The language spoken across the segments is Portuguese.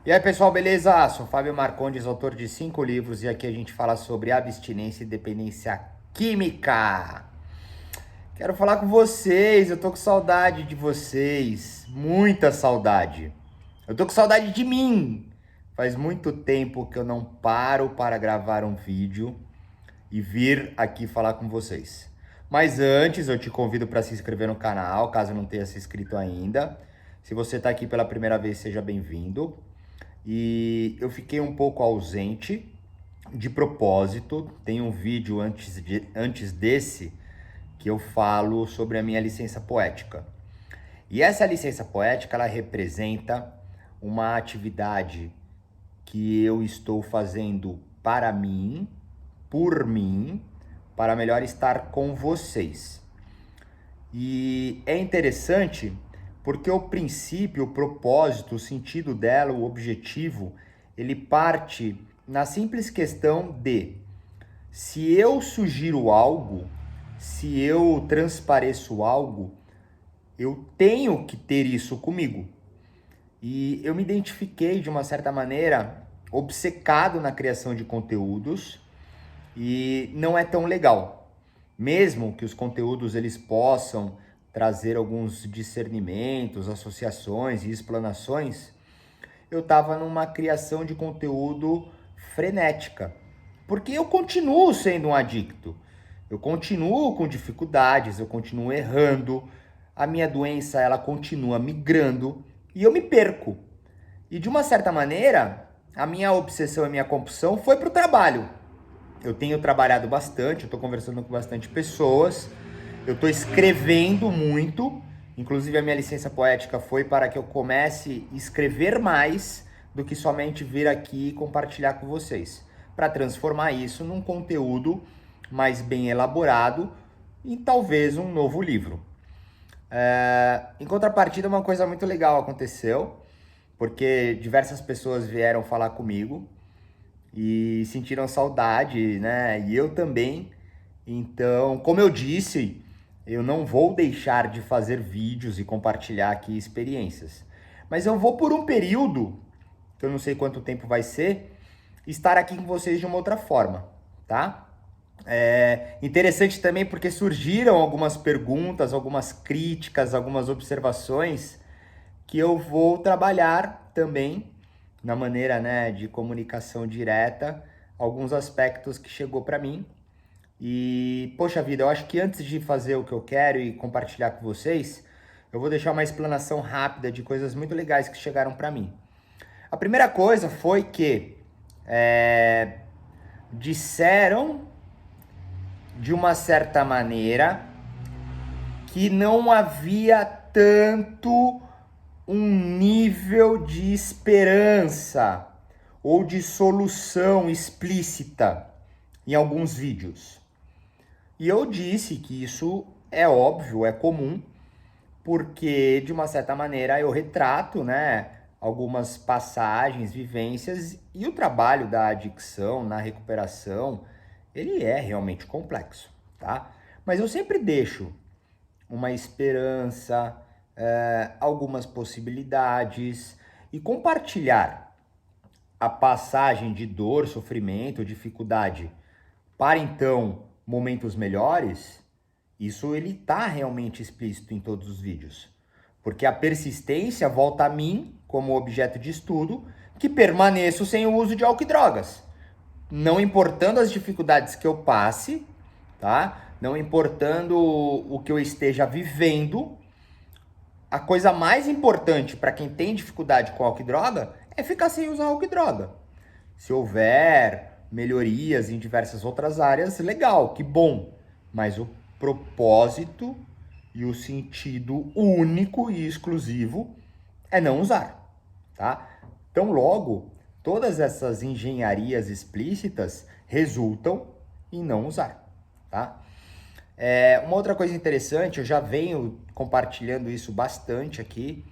E aí, pessoal, beleza? Sou Fábio Marcondes, autor de 5 livros, e aqui a gente fala sobre abstinência e dependência química. Quero falar com vocês, eu tô com saudade de vocês, muita saudade. Eu tô com saudade de mim. Faz muito tempo que eu não paro para gravar um vídeo e vir aqui falar com vocês. Mas antes, eu te convido para se inscrever no canal, caso não tenha se inscrito ainda. Se você está aqui pela primeira vez, seja bem-vindo. E eu fiquei um pouco ausente de propósito. Tem um vídeo antes desse que eu falo sobre a minha licença poética. E essa licença poética, ela representa uma atividade que eu estou fazendo para mim, por mim, para melhor estar com vocês. E é interessante porque o princípio, o propósito, o sentido dela, o objetivo, ele parte na simples questão de: se eu sugiro algo, se eu transpareço algo, eu tenho que ter isso comigo. E eu me identifiquei de uma certa maneira obcecado na criação de conteúdos e não é tão legal. Mesmo que os conteúdos eles possam trazer alguns discernimentos, associações e explanações, eu estava numa criação de conteúdo frenética. Porque eu continuo sendo um adicto. Eu continuo com dificuldades, eu continuo errando, a minha doença ela continua migrando e eu me perco. E de uma certa maneira, a minha obsessão e a minha compulsão foi para o trabalho. Eu tenho trabalhado bastante, eu estou conversando com bastante pessoas, eu estou escrevendo muito, inclusive a minha licença poética foi para que eu comece a escrever mais do que somente vir aqui e compartilhar com vocês, para transformar isso num conteúdo mais bem elaborado e talvez um novo livro. Em contrapartida, uma coisa muito legal aconteceu, porque diversas pessoas vieram falar comigo e sentiram saudade, né? E eu também. Então, como eu disse, eu não vou deixar de fazer vídeos e compartilhar aqui experiências. Mas eu vou por um período, que eu não sei quanto tempo vai ser, estar aqui com vocês de uma outra forma, tá? É interessante também porque surgiram algumas perguntas, algumas críticas, algumas observações que eu vou trabalhar também na maneira, né, de comunicação direta, alguns aspectos que chegou para mim. E, poxa vida, eu acho que antes de fazer o que eu quero e compartilhar com vocês, eu vou deixar uma explanação rápida de coisas muito legais que chegaram para mim. A primeira coisa foi que disseram, de uma certa maneira, que não havia tanto um nível de esperança ou de solução explícita em alguns vídeos. E eu disse que isso é óbvio, é comum, porque de uma certa maneira eu retrato, né, algumas passagens, vivências, e o trabalho da adicção na recuperação, ele é realmente complexo, tá? Mas eu sempre deixo uma esperança, algumas possibilidades, e compartilhar a passagem de dor, sofrimento, dificuldade para então momentos melhores, isso ele tá realmente explícito em todos os vídeos. Porque a persistência volta a mim como objeto de estudo, que permaneço sem o uso de álcool e drogas. Não importando as dificuldades que eu passe, tá? Não importando o que eu esteja vivendo, a coisa mais importante para quem tem dificuldade com álcool e droga é ficar sem usar álcool e droga. Se houver melhorias em diversas outras áreas, legal, que bom. Mas o propósito e o sentido único e exclusivo é não usar, tá? Então, logo, todas essas engenharias explícitas resultam em não usar, tá? Uma outra coisa interessante, eu já venho compartilhando isso bastante aqui,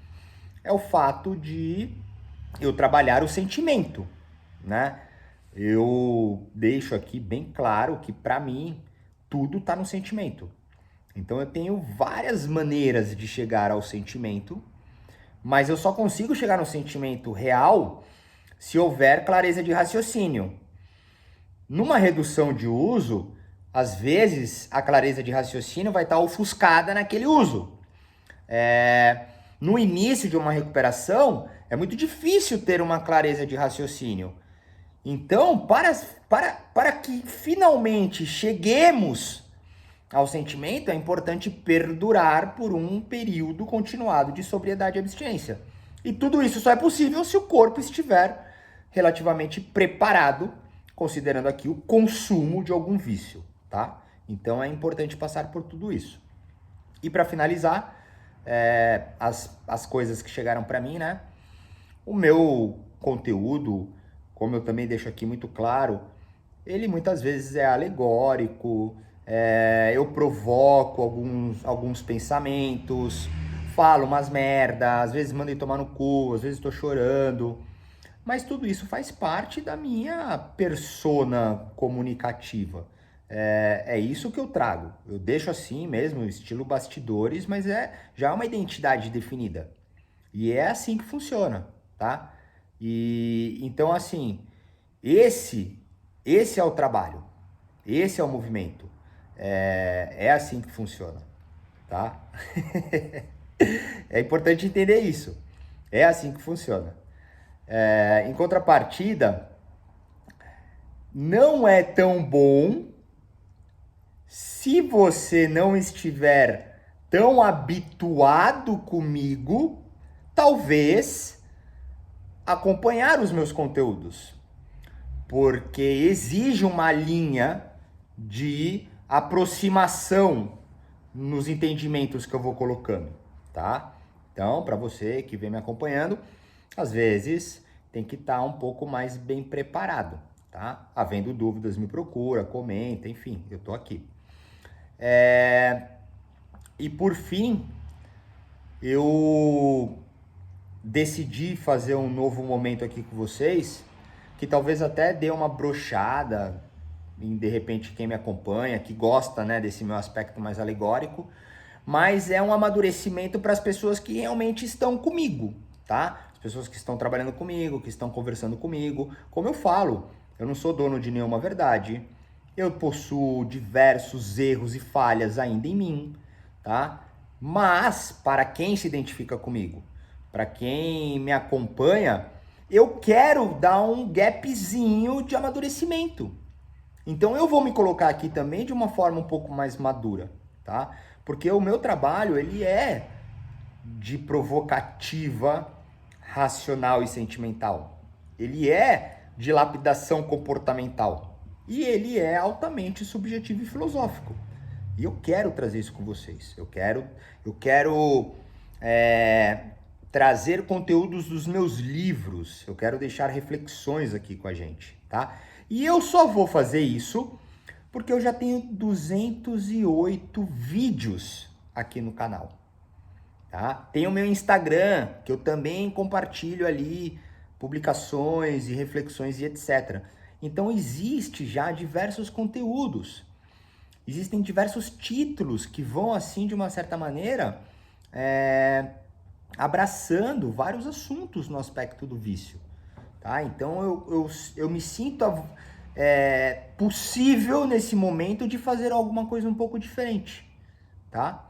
é o fato de eu trabalhar o sentimento, né? Eu deixo aqui bem claro que para mim tudo está no sentimento. Então eu tenho várias maneiras de chegar ao sentimento, mas eu só consigo chegar no sentimento real se houver clareza de raciocínio. Numa redução de uso, às vezes a clareza de raciocínio vai estar ofuscada naquele uso. No início de uma recuperação, é muito difícil ter uma clareza de raciocínio. Então, para que finalmente cheguemos ao sentimento, é importante perdurar por um período continuado de sobriedade e abstinência. E tudo isso só é possível se o corpo estiver relativamente preparado, considerando aqui o consumo de algum vício, tá? Então é importante passar por tudo isso. E para finalizar, as coisas que chegaram para mim, né? O meu conteúdo, como eu também deixo aqui muito claro, ele muitas vezes é alegórico, eu provoco alguns pensamentos, falo umas merda, às vezes mandem tomar no cu, às vezes estou chorando, mas tudo isso faz parte da minha persona comunicativa. É isso que eu trago. Eu deixo assim mesmo, estilo bastidores, mas já é uma identidade definida. E é assim que funciona, tá? E então assim, esse é o trabalho, esse é o movimento. É assim que funciona, tá? É importante entender isso. É assim que funciona. Em contrapartida, não é tão bom se você não estiver tão habituado comigo, talvez acompanhar os meus conteúdos, porque exige uma linha de aproximação nos entendimentos que eu vou colocando, tá? Então, para você que vem me acompanhando, às vezes tem que estar um pouco mais bem preparado, tá? Havendo dúvidas, me procura, comenta, enfim, eu tô aqui. E por fim, eu decidi fazer um novo momento aqui com vocês, que talvez até dê uma brochada em, de repente, quem me acompanha, que gosta, né, desse meu aspecto mais alegórico, mas é um amadurecimento para as pessoas que realmente estão comigo, tá? As pessoas que estão trabalhando comigo, que estão conversando comigo. Como eu falo, eu não sou dono de nenhuma verdade, eu possuo diversos erros e falhas ainda em mim, tá? Mas, para quem se identifica comigo, para quem me acompanha, eu quero dar um gapzinho de amadurecimento. Então eu vou me colocar aqui também de uma forma um pouco mais madura, tá? Porque o meu trabalho, ele é de provocativa, racional e sentimental. Ele é de lapidação comportamental. E ele é altamente subjetivo e filosófico. E eu quero trazer isso com vocês. Eu quero trazer conteúdos dos meus livros. Eu quero deixar reflexões aqui com a gente, tá? E eu só vou fazer isso porque eu já tenho 208 vídeos aqui no canal, tá? Tem o meu Instagram, que eu também compartilho ali publicações e reflexões e etc. Então existe já diversos conteúdos. Existem diversos títulos que vão, assim, de uma certa maneira, abraçando vários assuntos no aspecto do vício, tá? Então eu me sinto possível nesse momento de fazer alguma coisa um pouco diferente, tá?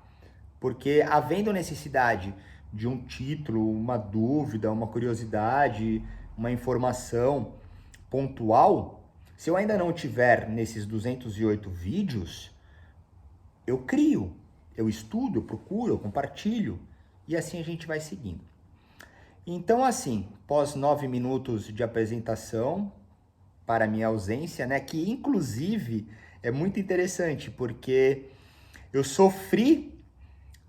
Porque havendo necessidade de um título, uma dúvida, uma curiosidade, uma informação pontual, se eu ainda não tiver nesses 208 vídeos, eu crio, eu estudo, eu procuro, eu compartilho, e assim a gente vai seguindo. Então, assim, pós 9 minutos de apresentação, para minha ausência, né, que inclusive é muito interessante, porque eu sofri,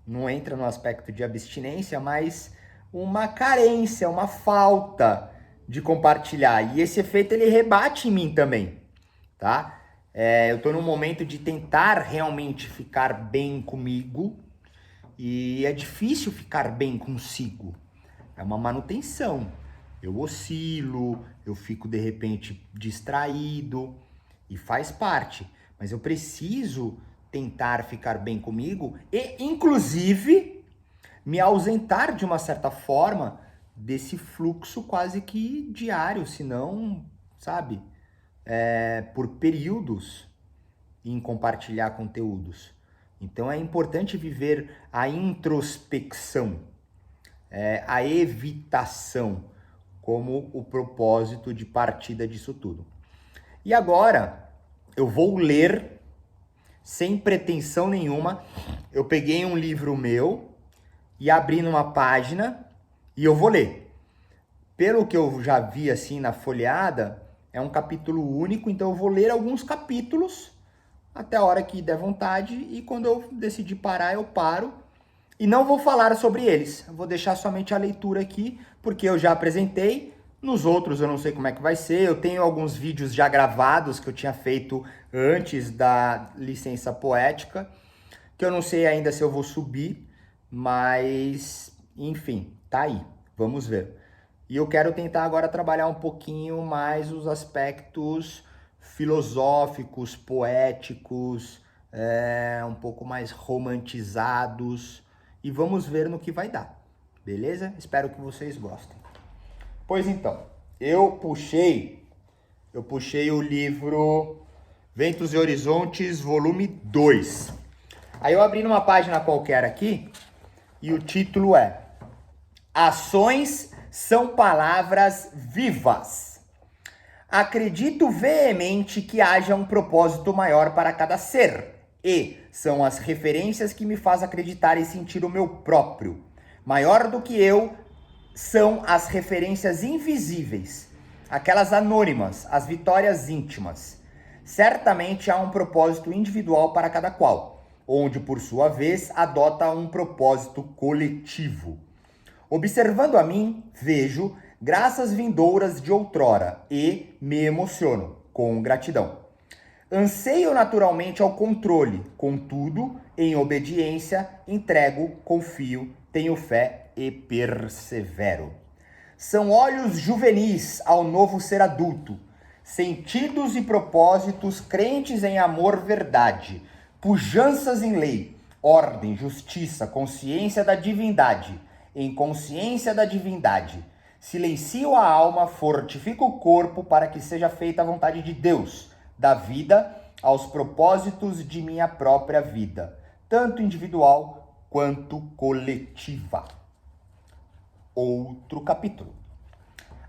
não entra no aspecto de abstinência, mas uma carência, uma falta de compartilhar, e esse efeito ele rebate em mim também, tá? Eu tô num momento de tentar realmente ficar bem comigo, e é difícil ficar bem consigo. É uma manutenção. Eu oscilo, eu fico de repente distraído e faz parte. Mas eu preciso tentar ficar bem comigo e, inclusive, me ausentar de uma certa forma desse fluxo quase que diário, se não, sabe, por períodos em compartilhar conteúdos. Então é importante viver a introspecção, a evitação como o propósito de partida disso tudo. E agora eu vou ler sem pretensão nenhuma. Eu peguei um livro meu e abri numa página e eu vou ler. Pelo que eu já vi assim na folheada, é um capítulo único, então eu vou ler alguns capítulos até a hora que der vontade, e quando eu decidir parar, eu paro. E não vou falar sobre eles, eu vou deixar somente a leitura aqui, porque eu já apresentei. Nos outros eu não sei como é que vai ser, eu tenho alguns vídeos já gravados que eu tinha feito antes da licença poética, que eu não sei ainda se eu vou subir, mas enfim, tá aí, vamos ver. E eu quero tentar agora trabalhar um pouquinho mais os aspectos filosóficos, poéticos, um pouco mais romantizados, e vamos ver no que vai dar, beleza? Espero que vocês gostem. Pois então, eu puxei o livro Ventos e Horizontes, volume 2. Aí eu abri numa página qualquer aqui, e o título é Ações são palavras vivas. Acredito veemente que haja um propósito maior para cada ser, e são as referências que me faz acreditar e sentir o meu próprio. Maior do que eu são as referências invisíveis, aquelas anônimas, as vitórias íntimas. Certamente há um propósito individual para cada qual, onde por sua vez adota um propósito coletivo. Observando a mim, vejo graças vindouras de outrora e me emociono com gratidão. Anseio naturalmente ao controle, contudo, em obediência, entrego, confio, tenho fé e persevero. São olhos juvenis ao novo ser adulto, sentidos e propósitos crentes em amor, verdade, pujanças em lei, ordem, justiça, consciência da divindade, em consciência da divindade. Silencio a alma, fortifico o corpo para que seja feita a vontade de Deus, da vida aos propósitos de minha própria vida, tanto individual quanto coletiva. Outro capítulo.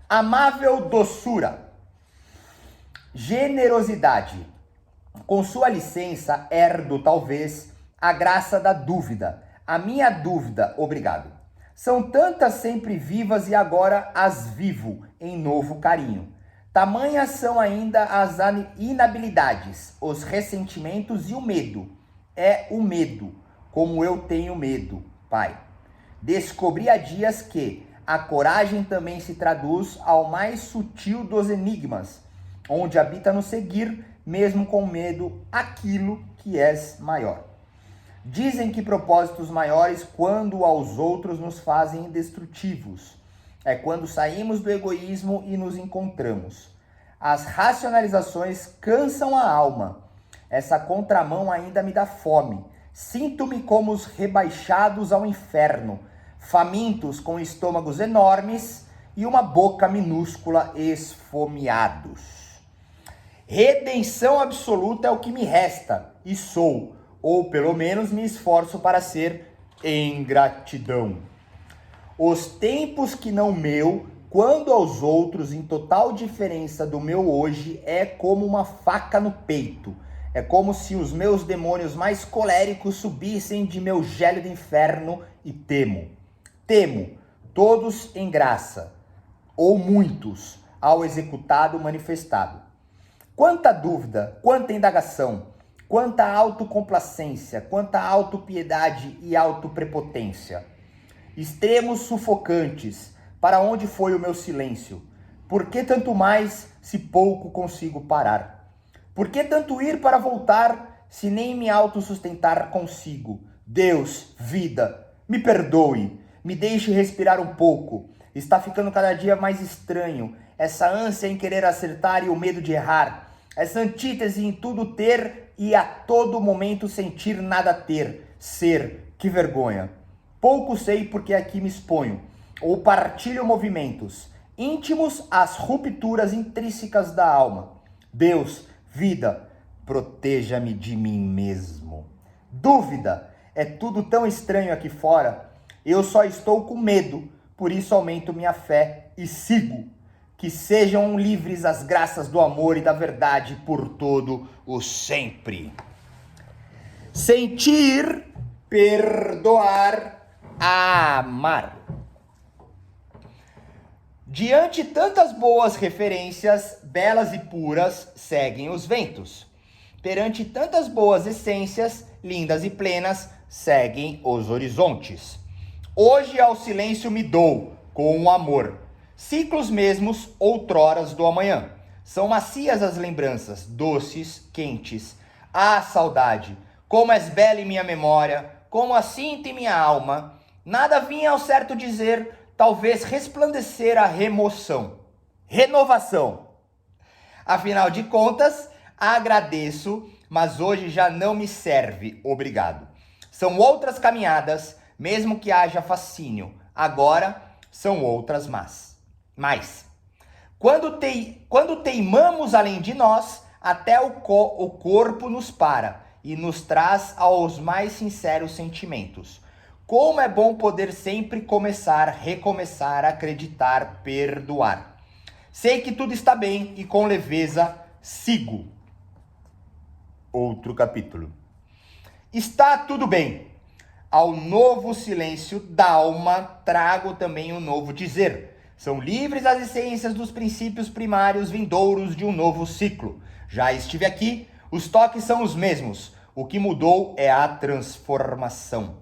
Amável doçura. Generosidade. Com sua licença, herdo talvez a graça da dúvida. A minha dúvida, obrigado. São tantas sempre vivas e agora as vivo em novo carinho. Tamanhas são ainda as inabilidades, os ressentimentos e o medo. É o medo, como eu tenho medo, Pai. Descobri há dias que a coragem também se traduz ao mais sutil dos enigmas, onde habita no seguir, mesmo com medo, aquilo que és maior. Dizem que propósitos maiores, quando aos outros, nos fazem indestrutíveis. É quando saímos do egoísmo e nos encontramos. As racionalizações cansam a alma. Essa contramão ainda me dá fome. Sinto-me como os rebaixados ao inferno, famintos com estômagos enormes e uma boca minúscula, esfomeados. Redenção absoluta é o que me resta, e sou, ou pelo menos me esforço para ser, em gratidão. Os tempos que não meu, quando aos outros, em total diferença do meu hoje, é como uma faca no peito. É como se os meus demônios mais coléricos subissem de meu gélido inferno e temo. Temo, todos em graça, ou muitos, ao executado manifestado. Quanta dúvida, quanta indagação, quanta autocomplacência, quanta autopiedade e autoprepotência. Extremos sufocantes, para onde foi o meu silêncio? Por que tanto mais, se pouco consigo parar? Por que tanto ir para voltar, se nem me autossustentar consigo? Deus, vida, me perdoe, me deixe respirar um pouco. Está ficando cada dia mais estranho, essa ânsia em querer acertar e o medo de errar. Essa antítese em tudo ter e a todo momento sentir nada ter. Ser, que vergonha. Pouco sei porque aqui me exponho. ou partilho movimentos íntimos às rupturas intrínsecas da alma. Deus, vida, proteja-me de mim mesmo. Dúvida, é tudo tão estranho aqui fora. Eu só estou com medo, por isso aumento minha fé e sigo. Que sejam livres as graças do amor e da verdade por todo o sempre. Sentir, perdoar, amar. Diante tantas boas referências, belas e puras, seguem os ventos. Perante tantas boas essências, lindas e plenas, seguem os horizontes. Hoje ao silêncio me dou, com o amor. Ciclos mesmos, outroras do amanhã. São macias as lembranças, doces, quentes. Ah, saudade, como és bela em minha memória, como a sinto em minha alma. Nada vinha ao certo dizer, talvez resplandecer a remoção. Renovação. Afinal de contas, agradeço, mas hoje já não me serve, obrigado. São outras caminhadas, mesmo que haja fascínio. Agora, são outras mais. Quando teimamos além de nós, até o corpo nos para e nos traz aos mais sinceros sentimentos. Como é bom poder sempre começar, recomeçar, acreditar, perdoar. Sei que tudo está bem e com leveza sigo. Outro capítulo. Está tudo bem. Ao novo silêncio da alma trago também um novo dizer. São livres as essências dos princípios primários vindouros de um novo ciclo. Já estive aqui, os toques são os mesmos. O que mudou é a transformação.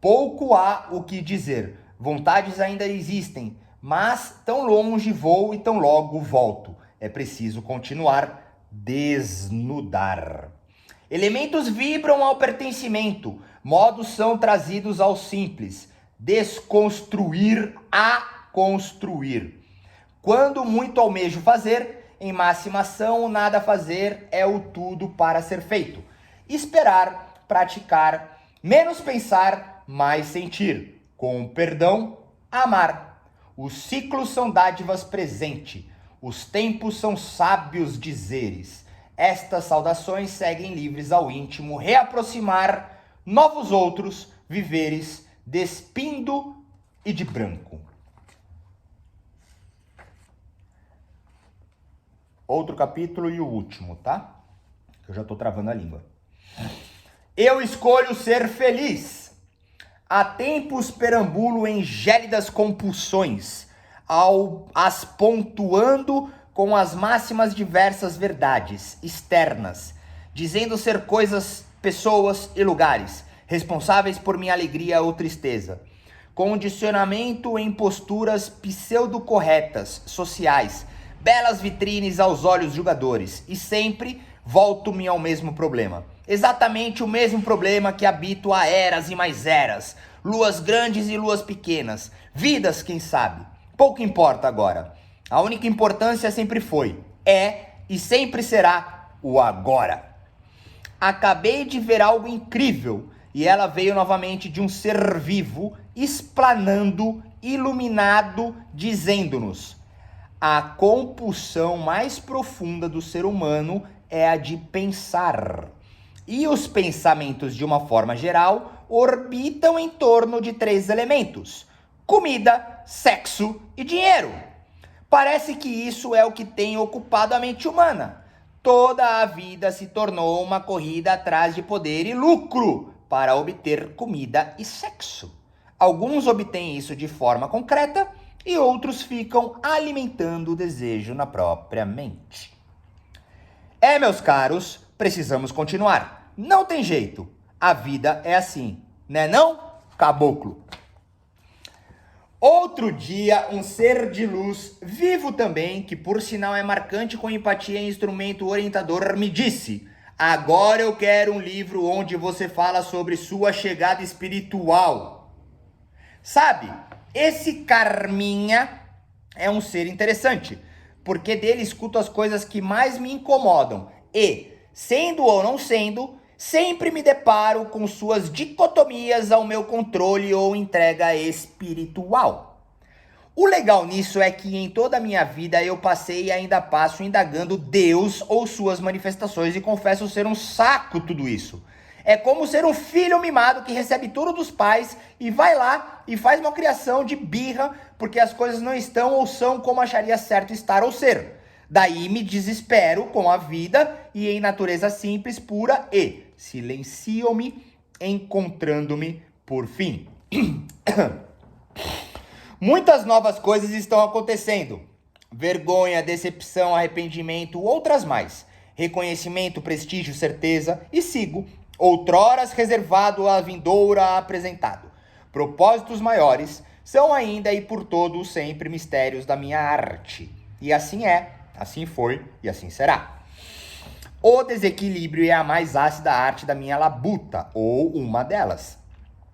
Pouco há o que dizer. Vontades ainda existem, mas tão longe vou e tão logo volto. É preciso continuar, desnudar. Elementos vibram ao pertencimento, modos são trazidos ao simples. Desconstruir a construir. Quando muito almejo fazer, em máxima ação, o nada fazer é o tudo para ser feito. Esperar, praticar, menos pensar, mais sentir. Com perdão, amar. Os ciclos são dádivas presente. Os tempos são sábios dizeres. Estas saudações seguem livres ao íntimo, reaproximar novos outros viveres, despindo e de branco. Outro capítulo e o último, tá? Eu já tô travando a língua. Eu escolho ser feliz. Há tempos perambulo em gélidas compulsões, as pontuando com as máximas diversas verdades externas, dizendo ser coisas, pessoas e lugares, responsáveis por minha alegria ou tristeza. Condicionamento em posturas pseudo-corretas, sociais, belas vitrines aos olhos julgadores, e sempre volto-me ao mesmo problema. Exatamente o mesmo problema que habito há eras e mais eras, luas grandes e luas pequenas, vidas, quem sabe. Pouco importa agora. A única importância sempre foi, é e sempre será o agora. Acabei de ver algo incrível, e ela veio novamente de um ser vivo, explanando, iluminado, dizendo-nos: a compulsão mais profunda do ser humano é a de pensar. E os pensamentos, de uma forma geral, orbitam em torno de 3 elementos: comida, sexo e dinheiro. Parece que isso é o que tem ocupado a mente humana. Toda a vida se tornou uma corrida atrás de poder e lucro para obter comida e sexo. Alguns obtêm isso de forma concreta e outros ficam alimentando o desejo na própria mente. Meus caros, precisamos continuar. Não tem jeito. A vida é assim, né não, caboclo? Outro dia, um ser de luz, vivo também, que por sinal é marcante com empatia e instrumento orientador, me disse: agora eu quero um livro onde você fala sobre sua chegada espiritual. Sabe, esse Carminha é um ser interessante, porque dele escuto as coisas que mais me incomodam e, sendo ou não sendo, sempre me deparo com suas dicotomias ao meu controle ou entrega espiritual. O legal nisso é que em toda a minha vida eu passei e ainda passo indagando Deus ou suas manifestações e confesso ser um saco tudo isso. É como ser um filho mimado que recebe tudo dos pais e vai lá e faz uma criação de birra porque as coisas não estão ou são como acharia certo estar ou ser. Daí me desespero com a vida e em natureza simples, pura e silencio-me, encontrando-me por fim. Muitas novas coisas estão acontecendo. Vergonha, decepção, arrependimento, outras mais. Reconhecimento, prestígio, certeza e sigo. Outroras reservado à vindoura apresentado. Propósitos maiores são ainda e por todo sempre mistérios da minha arte. E assim é, assim foi e assim será. O desequilíbrio é a mais ácida arte da minha labuta, ou uma delas.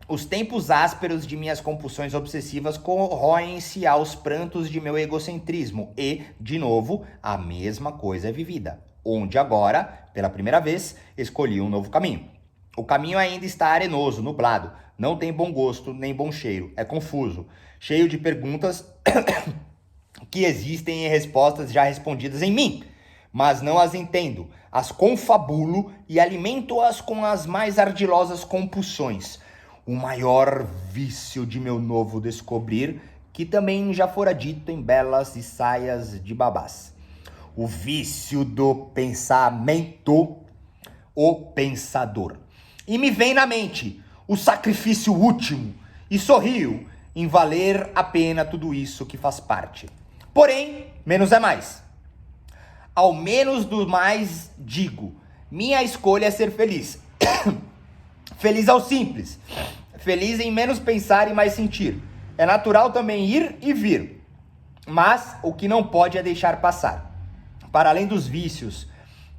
Os tempos ásperos de minhas compulsões obsessivas corroem-se aos prantos de meu egocentrismo e, de novo, a mesma coisa é vivida, onde agora, pela primeira vez, escolhi um novo caminho. O caminho ainda está arenoso, nublado, não tem bom gosto nem bom cheiro, é confuso, cheio de perguntas que existem e respostas já respondidas em mim, mas não as entendo, as confabulo e alimento-as com as mais ardilosas compulsões. O maior vício de meu novo descobrir, que também já fora dito em belas e saias de babás. O vício do pensamento, o pensador. E me vem na mente o sacrifício último, e sorrio em valer a pena tudo isso que faz parte. Porém, menos é mais. Ao menos do mais digo, minha escolha é ser feliz. Feliz ao simples. Feliz em menos pensar e mais sentir. É natural também ir e vir. Mas o que não pode é deixar passar. Para além dos vícios.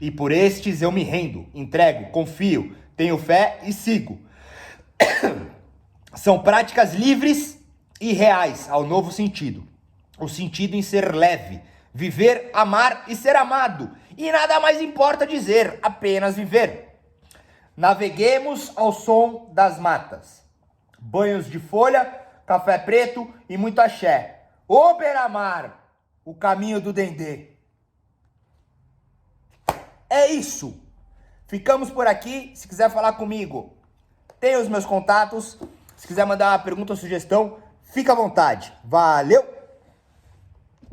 E por estes eu me rendo, entrego, confio, tenho fé e sigo. São práticas livres e reais ao novo sentido. O sentido em ser leve, viver, amar e ser amado. E nada mais importa dizer, apenas viver. Naveguemos ao som das matas. Banhos de folha, café preto e muito axé. Ô beira-mar, o caminho do Dendê. É isso. Ficamos por aqui. Se quiser falar comigo, tem os meus contatos. Se quiser mandar uma pergunta ou sugestão, fica à vontade. Valeu!